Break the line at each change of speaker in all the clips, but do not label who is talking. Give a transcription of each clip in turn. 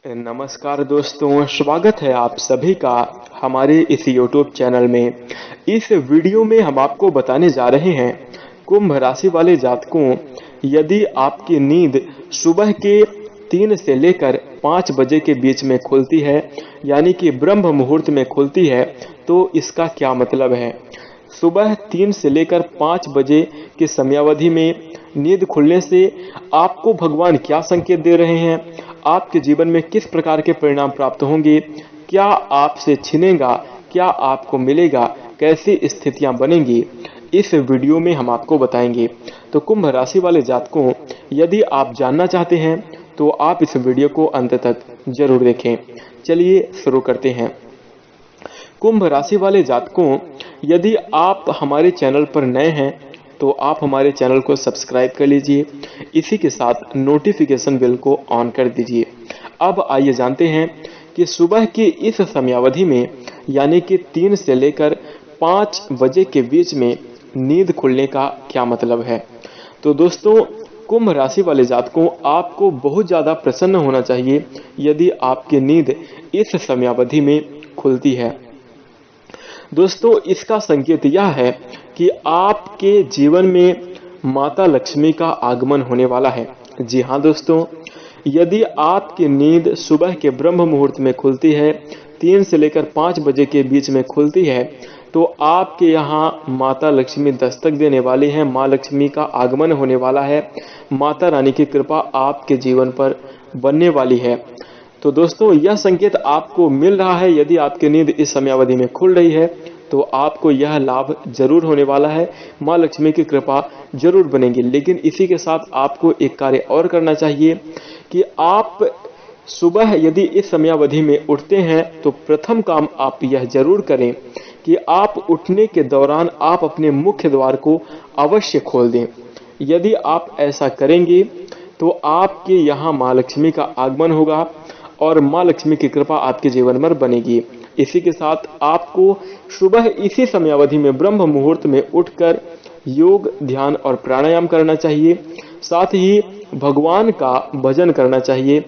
नमस्कार दोस्तों, स्वागत है आप सभी का हमारे इस YouTube चैनल में। इस वीडियो में हम आपको बताने जा रहे हैं कुंभ राशि वाले जातकों, यदि आपकी नींद सुबह के 3 से लेकर 5 बजे के बीच में खुलती है, यानी कि ब्रह्म मुहूर्त में खुलती है, तो इसका क्या मतलब है। सुबह 3 से लेकर 5 बजे की समयावधि में नींद खुलने से आपको भगवान क्या संकेत दे रहे हैं, आपके जीवन में किस प्रकार के परिणाम प्राप्त होंगे, क्या आपसे छिनेगा, क्या आपको मिलेगा, कैसी स्थितियां बनेंगी, इस वीडियो में हम आपको बताएंगे। तो कुंभ राशि वाले जातकों, यदि आप जानना चाहते हैं तो आप इस वीडियो को अंत तक जरूर देखें। चलिए शुरू करते हैं। कुंभ राशि वाले जातकों, यदि आप हमारे चैनल पर नए हैं तो आप हमारे चैनल को सब्सक्राइब कर लीजिए, इसी के साथ नोटिफिकेशन बेल को ऑन कर दीजिए। अब आइए जानते हैं कि सुबह की इस समयावधि में यानी कि 3 से लेकर 5 बजे के बीच में नींद खुलने का क्या मतलब है। तो दोस्तों, कुंभ राशि वाले जातकों, आपको बहुत ज़्यादा प्रसन्न होना चाहिए यदि आपकी नींद इस समयावधि में खुलती है। दोस्तों, इसका संकेत यह है कि आपके जीवन में माता लक्ष्मी का आगमन होने वाला है। जी हाँ दोस्तों, यदि आपकी नींद सुबह के ब्रह्म मुहूर्त में खुलती है, 3 से लेकर 5 बजे के बीच में खुलती है, तो आपके यहाँ माता लक्ष्मी दस्तक देने वाली है, माँ लक्ष्मी का आगमन होने वाला है, माता रानी की कृपा आपके जीवन पर बनने वाली है। तो दोस्तों, यह संकेत आपको मिल रहा है। यदि आपकी नींद इस समयावधि में खुल रही है तो आपको यह लाभ जरूर होने वाला है, माँ लक्ष्मी की कृपा जरूर बनेगी। लेकिन इसी के साथ आपको एक कार्य और करना चाहिए कि आप सुबह यदि इस समयावधि में उठते हैं तो प्रथम काम आप यह जरूर करें कि आप उठने के दौरान आप अपने मुख्य द्वार को अवश्य खोल दें। यदि आप ऐसा करेंगे तो आपके यहाँ माँ लक्ष्मी का आगमन होगा और माँ लक्ष्मी की कृपा आपके जीवन में बनेगी। इसी के साथ आपको सुबह इसी समयावधि में ब्रह्म मुहूर्त में उठकर योग, ध्यान और प्राणायाम करना चाहिए। साथ ही भगवान का भजन करना चाहिए,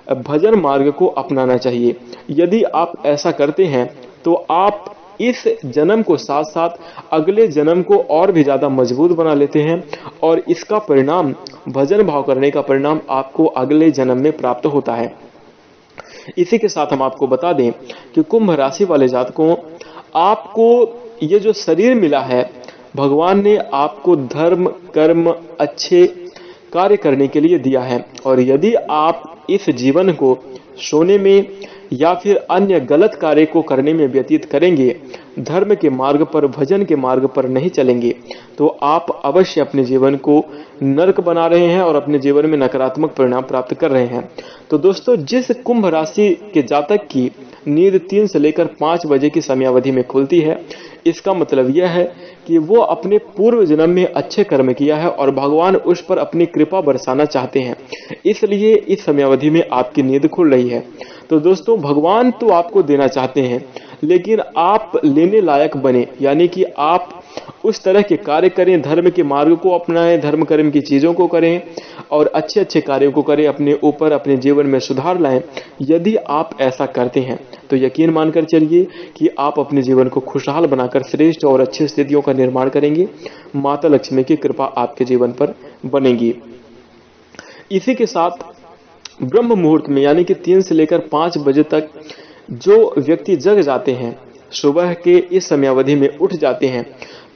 भजन मार्ग को अपनाना चाहिए। यदि आप ऐसा करते हैं तो आप इस जन्म को साथ साथ अगले जन्म को और भी ज़्यादा मजबूत बना लेते हैं और इसका परिणाम, भजन भाव करने का परिणाम आपको अगले जन्म में प्राप्त होता है। इसी के साथ हम आपको बता दें कि कुंभ राशि वाले जातकों, आपको ये जो शरीर मिला है, भगवान ने आपको धर्म, कर्म, अच्छे कार्य करने के लिए दिया है। और यदि आप इस जीवन को सोने में या फिर अन्य गलत कार्य को करने में व्यतीत करेंगे, धर्म के मार्ग पर, भजन के मार्ग पर नहीं चलेंगे, तो आप अवश्य अपने जीवन को नरक बना रहे हैं और अपने जीवन में नकारात्मक परिणाम प्राप्त कर रहे हैं। तो दोस्तों, जिस कुंभ राशि के जातक की नींद 3 से लेकर 5 बजे की समयावधि में खुलती है, इसका मतलब यह है कि वो अपने पूर्व जन्म में अच्छे कर्म किया है और भगवान उस पर अपनी कृपा बरसाना चाहते हैं, इसलिए इस समयावधि में आपकी नींद खुल रही है। तो दोस्तों, भगवान तो आपको देना चाहते हैं, लेकिन आप लेने लायक बने, यानी कि आप उस तरह के कार्य करें, धर्म के मार्ग को अपनाएं, धर्म कर्म की चीज़ों को करें और अच्छे अच्छे कार्यों को करें, अपने ऊपर, अपने जीवन में सुधार लाएं। यदि आप ऐसा करते हैं तो यकीन मानकर चलिए कि आप अपने जीवन को खुशहाल बनाकर श्रेष्ठ और अच्छी स्थितियों का निर्माण करेंगे। माता लक्ष्मी की कृपा आपके जीवन पर बनेगी। इसी के साथ ब्रह्म मुहूर्त में यानी कि 3 से लेकर 5 बजे तक जो व्यक्ति जग जाते हैं, सुबह के इस समयावधि में उठ जाते हैं,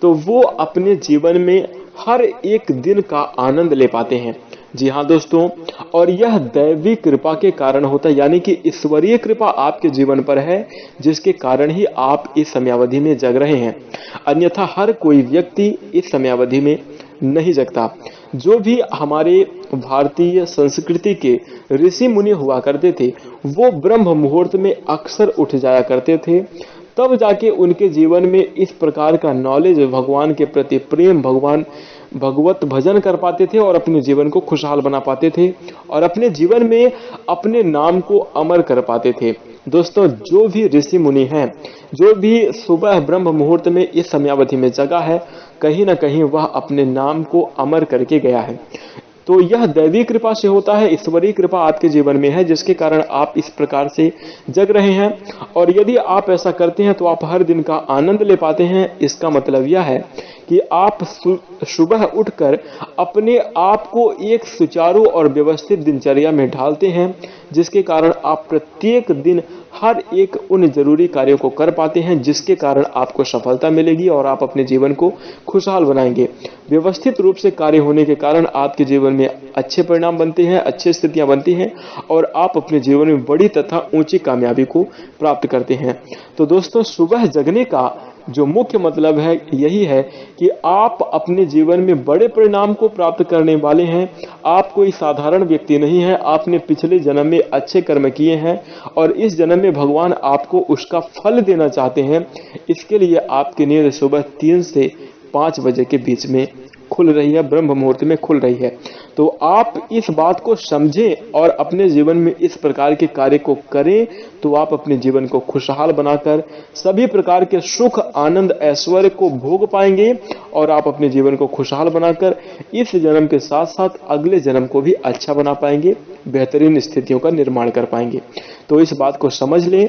तो वो अपने जीवन में हर एक दिन का आनंद ले पाते हैं। जी हाँ दोस्तों, और यह दैवी कृपा के कारण होता है, यानी कि ईश्वरीय कृपा आपके जीवन पर है, जिसके कारण ही आप इस समयावधि में जग रहे हैं। अन्यथा हर कोई व्यक्ति इस समयावधि में नहीं जगता। जो भी हमारे भारतीय संस्कृति के ऋषि मुनि हुआ करते थे, वो ब्रह्म मुहूर्त में अक्सर उठ जाया करते थे, तब जाके उनके जीवन में इस प्रकार का नॉलेज, भगवान के प्रति प्रेम, भगवत भजन कर पाते थे और अपने जीवन को खुशहाल बना पाते थे और अपने जीवन में अपने नाम को अमर कर पाते थे। दोस्तों, जो भी ऋषि मुनि हैं, जो भी सुबह ब्रह्म मुहूर्त में इस समयावधि में जगा है, कहीं ना कहीं वह अपने नाम को अमर करके गया है। तो यह दैवीय कृपा से होता है, ईश्वरीय कृपा आपके जीवन में है, जिसके कारण आप इस प्रकार से जग रहे हैं। और यदि आप ऐसा करते हैं तो आप हर दिन का आनंद ले पाते हैं। इसका मतलब यह है कि आप सुबह उठकर अपने आप को एक सुचारू और व्यवस्थित दिनचर्या में ढालते हैं, जिसके कारण आप प्रत्येक दिन हर एक उन जरूरी कार्यों को कर पाते हैं, जिसके कारण आपको सफलता मिलेगी और आप अपने जीवन को खुशहाल बनाएंगे। व्यवस्थित रूप से कार्य होने के कारण आपके जीवन में अच्छे परिणाम बनते हैं, अच्छी स्थितियां बनती हैं और आप अपने जीवन में बड़ी तथा ऊंची कामयाबी को प्राप्त करते हैं। तो दोस्तों, सुबह जगने का जो मुख्य मतलब है यही है कि आप अपने जीवन में बड़े परिणाम को प्राप्त करने वाले हैं। आप कोई साधारण व्यक्ति नहीं है, आपने पिछले जन्म में अच्छे कर्म किए हैं और इस जन्म में भगवान आपको उसका फल देना चाहते हैं। इसके लिए आपकी नींद सुबह 3 से 5 बजे के बीच में खुल रही है, ब्रह्म मुहूर्त में खुल रही है। तो आप इस बात को समझें और अपने जीवन में इस प्रकार के कार्य को करें, तो आप अपने जीवन को खुशहाल बनाकर सभी प्रकार के सुख, आनंद, ऐश्वर्य को भोग पाएंगे और आप अपने जीवन को खुशहाल बनाकर इस जन्म के साथ साथ अगले जन्म को भी अच्छा बना पाएंगे, बेहतरीन स्थितियों का निर्माण कर पाएंगे। तो इस बात को समझ लें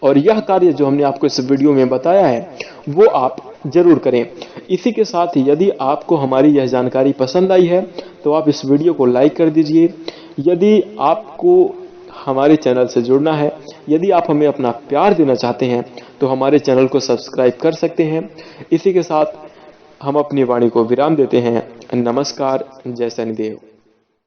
और यह कार्य जो हमने आपको इस वीडियो में बताया है वो आप जरूर करें। इसी के साथ यदि आपको हमारी यह जानकारी पसंद आई है तो आप इस वीडियो को लाइक कर दीजिए। यदि आपको हमारे चैनल से जुड़ना है, यदि आप हमें अपना प्यार देना चाहते हैं तो हमारे चैनल को सब्सक्राइब कर सकते हैं। इसी के साथ हम अपनी वाणी को विराम देते हैं। नमस्कार, जय शनिदेव।